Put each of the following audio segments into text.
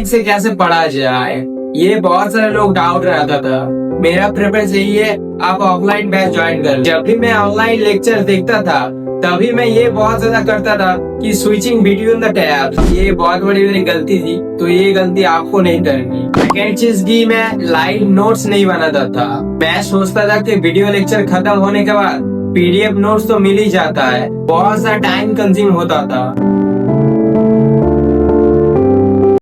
से कैसे पढ़ा जाए, ये बहुत सारे लोग डाउट रहता था। मेरा प्रेफरेंस यही है, आप ऑफलाइन बैच ज्वाइन कर लो। जब भी मैं ऑनलाइन लेक्चर देखता था तभी मैं ये बहुत ज्यादा करता था कि स्विचिंग बिटवीन द टैब्स। ये बहुत बड़ी मेरी गलती थी, तो ये गलती आपको नहीं करनी। सेकेंड चीज की, मैं लाइव नोट्स नहीं बनाता था। मैं सोचता था कि वीडियो लेक्चर खत्म होने के बाद पीडीएफ नोट्स तो मिल ही जाता है, बहुत सा टाइम कंज्यूम होता था।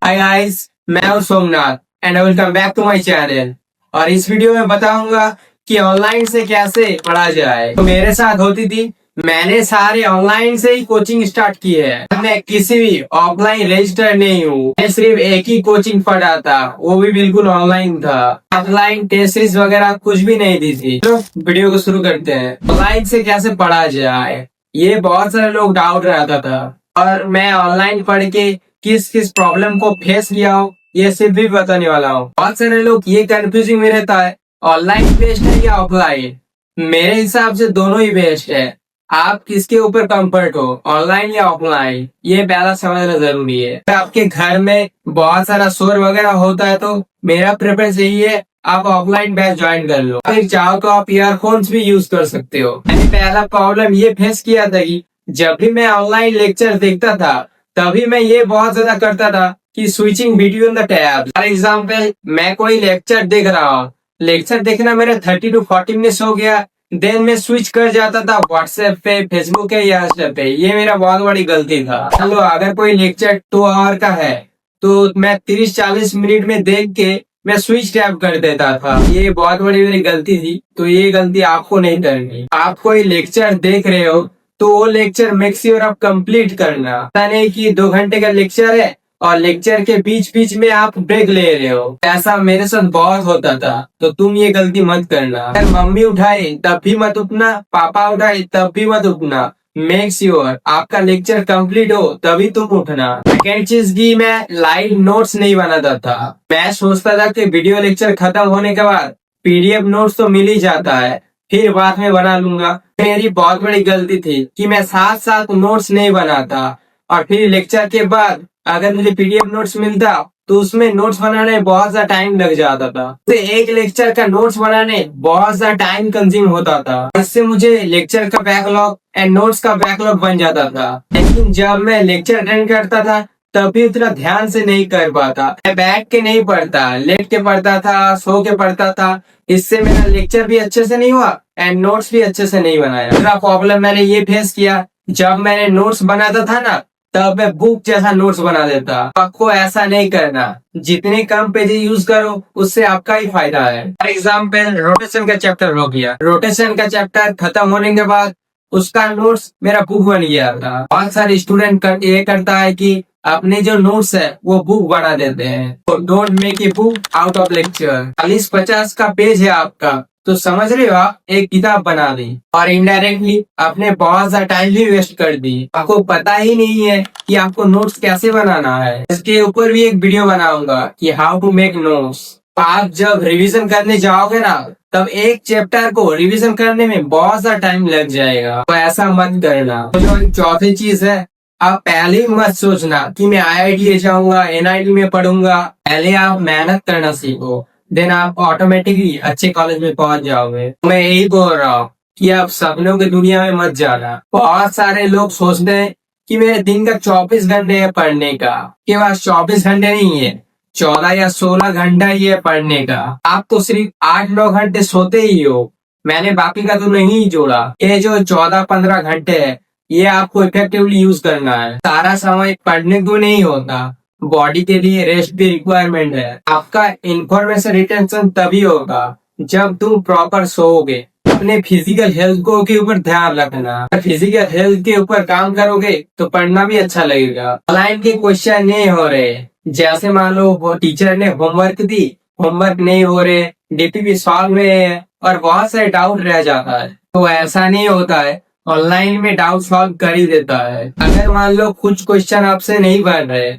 हाय गाइस, मैं हूं Somnath and I will come back to my channel. और इस वीडियो में बताऊंगा कि ऑनलाइन से कैसे पढ़ा जाए। तो मेरे साथ होती थी, मैंने सारे ऑनलाइन से ही कोचिंग स्टार्ट की है। मैं किसी भी ऑफलाइन रजिस्टर नहीं हूँ। मैं सिर्फ एक ही कोचिंग पढ़ा था, वो भी बिल्कुल ऑनलाइन था। ऑफलाइन टेस्ट सीरीज वगैरह कुछ भी नहीं दी थी। तो वीडियो को शुरू करते हैं। ऑनलाइन से कैसे पढ़ा जाए, ये बहुत सारे लोग डाउट रहता था, और मैं ऑनलाइन पढ़ के किस किस प्रॉब्लम को फेस किया हूँ ये सिर्फ भी बताने वाला हूँ। बहुत सारे लोग ये कंफ्यूजिंग में रहता है, ऑनलाइन बेस्ट है या ऑफलाइन। मेरे हिसाब से दोनों ही बेस्ट है। आप किसके ऊपर कंफर्ट हो, ऑनलाइन या ऑफलाइन, ये पहला समझना जरूरी है। अगर आपके घर में बहुत सारा शोर वगैरह होता है तो मेरा प्रेफरेंस यही है, आप ऑफलाइन बैच ज्वाइन कर लो। अगर चाहो तो आप ईयरफोन्स भी यूज कर सकते हो। मैंने पहला प्रॉब्लम ये फेस किया था कि जब भी मैं ऑनलाइन लेक्चर देखता था तभी मैं ये बहुत ज्यादा करता था कि switching between the tabs. For example, मैं कोई लेक्चर देख रहा हूँ, लेक्चर देखना मेरा 30 to 40 मिनट्स हो गया, देन मैं स्विच कर जाता था व्हाट्सएप पे, फेसबुक पे या इंस्टा पे। ये मेरा बहुत बड़ी गलती था। चलो, अगर कोई लेक्चर 2 आवर का है तो मैं 30-40 मिनट में देख के मैं स्विच टैप कर देता था। ये बहुत बड़ी मेरी गलती थी, तो ये गलती आपको नहीं करनी। आप कोई लेक्चर देख रहे हो तो वो लेक्चर मेक श्योर आप कंप्लीट करना। ऐसा नहीं कि 2 घंटे का लेक्चर है और लेक्चर के बीच बीच में आप ब्रेक ले रहे हो। ऐसा मेरे साथ बहुत होता था, तो तुम ये गलती मत करना। अगर मम्मी उठाए तब भी मत उठना, पापा उठाए तब भी मत उठना। मेक श्योर आपका लेक्चर कंप्लीट हो तभी तुम उठना। सेकेंड चीज की, मैं लाइव नोट्स नहीं बनाता था। मैं सोचता था कि वीडियो लेक्चर खत्म होने के बाद पीडीएफ नोट्स तो मिल ही जाता है, फिर बाद में बना लूंगा। मेरी बहुत बड़ी गलती थी कि मैं साथ साथ नोट्स नहीं बनाता, और फिर लेक्चर के बाद अगर मुझे पीडीएफ नोट्स मिलता तो उसमें नोट्स बनाने में बहुत सा टाइम लग जाता था। तो एक लेक्चर का नोट्स बनाने बहुत सा टाइम कंज्यूम होता था। इससे मुझे लेक्चर का बैकलॉग एंड नोट्स का बैकलॉग बन जाता था। लेकिन जब मैं लेक्चर अटेंड करता था तभी उतना ध्यान से नहीं कर पाता। मैं बैठ के नहीं पढ़ता, लेट के पढ़ता था, सो के पढ़ता था। इससे मेरा लेक्चर भी अच्छे से नहीं हुआ एंड नोट्स भी अच्छे से नहीं बनाया। दूसरा प्रॉब्लम मैंने ये फेस किया, जब मैंने नोट्स बनाता था ना तब मैं बुक जैसा नोट्स बना देता। आपको ऐसा नहीं करना, जितने कम पेजेस यूज करो उससे आपका ही फायदा है। फॉर एग्जाम्पल, रोटेशन का चैप्टर हो गया, रोटेशन का चैप्टर खत्म होने के बाद उसका नोट्स मेरा बुक बन गया था। बहुत सारे स्टूडेंट ये करता है कि अपने जो नोट्स है वो बुक बना देते हैं। तो don't make a book out of lecture. 40-50 का पेज है आपका, तो समझ रहे हो, आप एक किताब बना दी और इनडायरेक्टली आपने बहुत सा टाइम भी वेस्ट कर दी। आपको पता ही नहीं है कि आपको नोट्स कैसे बनाना है। इसके ऊपर भी एक वीडियो बनाऊंगा कि हाउ टू मेक नोट्स। आप जब रिवीजन करने जाओगे ना तब एक चैप्टर को रिवीजन करने में बहुत सा टाइम लग जाएगा, तो ऐसा मत करना। तो जो चौथी चीज है, आप पहले ही मत सोचना कि मैं आईआईटी जाऊंगा, एनआईटी में पढ़ूंगा। पहले आप मेहनत करना सीखो, देन आप ऑटोमेटिकली अच्छे कॉलेज में पहुंच जाओगे। मैं यही बोल रहा हूँ कि आप सपनों की दुनिया में मत जाना। बहुत सारे लोग सोचते हैं कि मेरे दिन का 24 घंटे है पढ़ने का। के पास 24 घंटे नहीं है, 14 या 16 घंटा ही है पढ़ने का। आप तो सिर्फ 8-9 घंटे सोते ही हो, मैंने बाकी का तो नहीं जोड़ा। ये जो 14-15 घंटे है ये आपको इफेक्टिवली यूज करना है। सारा समय पढ़ने को नहीं होता, बॉडी के लिए रेस्ट भी रिक्वायरमेंट है। आपका इंफॉर्मेशन रिटेंशन तभी होगा जब तुम प्रॉपर सोओगे। अपने फिजिकल हेल्थ को के ऊपर ध्यान रखना। फिजिकल हेल्थ के ऊपर काम करोगे तो पढ़ना भी अच्छा लगेगा। ऑनलाइन के क्वेश्चन नहीं हो रहे, जैसे मान लो वो टीचर ने होमवर्क दी, होमवर्क नहीं हो रहे, डीपीपी सॉल्व हुए हैं और बहुत सारे डाउट रह जाता है, तो ऐसा नहीं होता है। ऑनलाइन में डाउट सॉल्व कर ही देता है। अगर मान लो कुछ क्वेश्चन आपसे नहीं बन रहे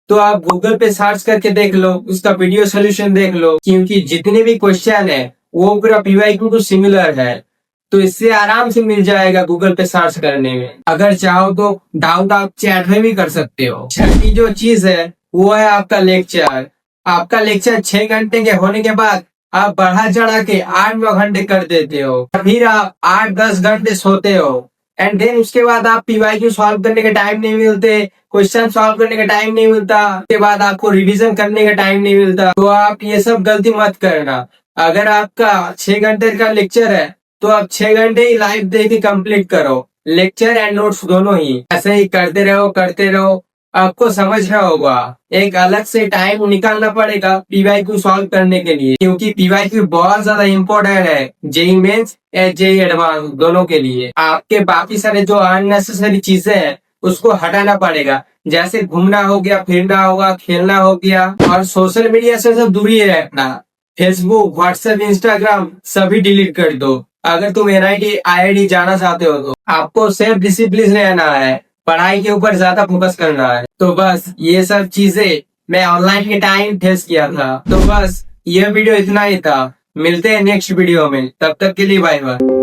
तो आप गूगल पे सर्च करके देख लो, उसका वीडियो सोल्यूशन देख लो, क्योंकि जितने भी क्वेश्चन है वो पूरा पीवाईक्यू टू सिमिलर है, तो इससे आराम से मिल जाएगा गूगल पे सर्च करने में। अगर चाहो तो डाउट आप चैट में भी कर सकते हो। छठी जो चीज है वो है आपका लेक्चर। आपका लेक्चर 6 घंटे के होने के बाद आप बढ़ा चढ़ा के 8-9 घंटे कर देते हो, फिर आप 8-10 घंटे सोते हो। एंड देन उसके बाद आप पीवाईक्यू सॉल्व करने के टाइम नहीं मिलते, क्वेश्चन सॉल्व करने का टाइम नहीं मिलता, उसके बाद आपको रिवीजन करने का टाइम नहीं मिलता। तो आप ये सब गलती मत करना। अगर आपका 6 घंटे का लेक्चर है तो आप 6 घंटे ही लाइव दे के कंप्लीट करो, लेक्चर एंड नोट्स दोनों ही। ऐसे ही करते रहो, आपको समझ रहा होगा। एक अलग से टाइम निकालना पड़ेगा पीवाईक्यू सॉल्व करने के लिए, क्योंकि पीवाईक्यू बहुत ज्यादा इम्पोर्टेंट है जेई मेंस या जेई एडवांस दोनों के लिए। आपके बाकी सारे जो अननेसेसरी चीजें हैं उसको हटाना पड़ेगा, जैसे घूमना हो गया, फिरना होगा, खेलना हो गया, और सोशल मीडिया से सब दूरी रहना। फेसबुक, व्हाट्सएप, इंस्टाग्राम सभी डिलीट कर दो। अगर तुम एनआईटी आईआईटी जाना चाहते हो तो आपको सेल्फ डिसिप्लिन रहना है, पढ़ाई के ऊपर ज्यादा फोकस करना है। तो बस ये सब चीजें मैं ऑनलाइन के टाइम फेस किया था। तो बस ये वीडियो इतना ही था। मिलते हैं नेक्स्ट वीडियो में, तब तक के लिए बाय बाय।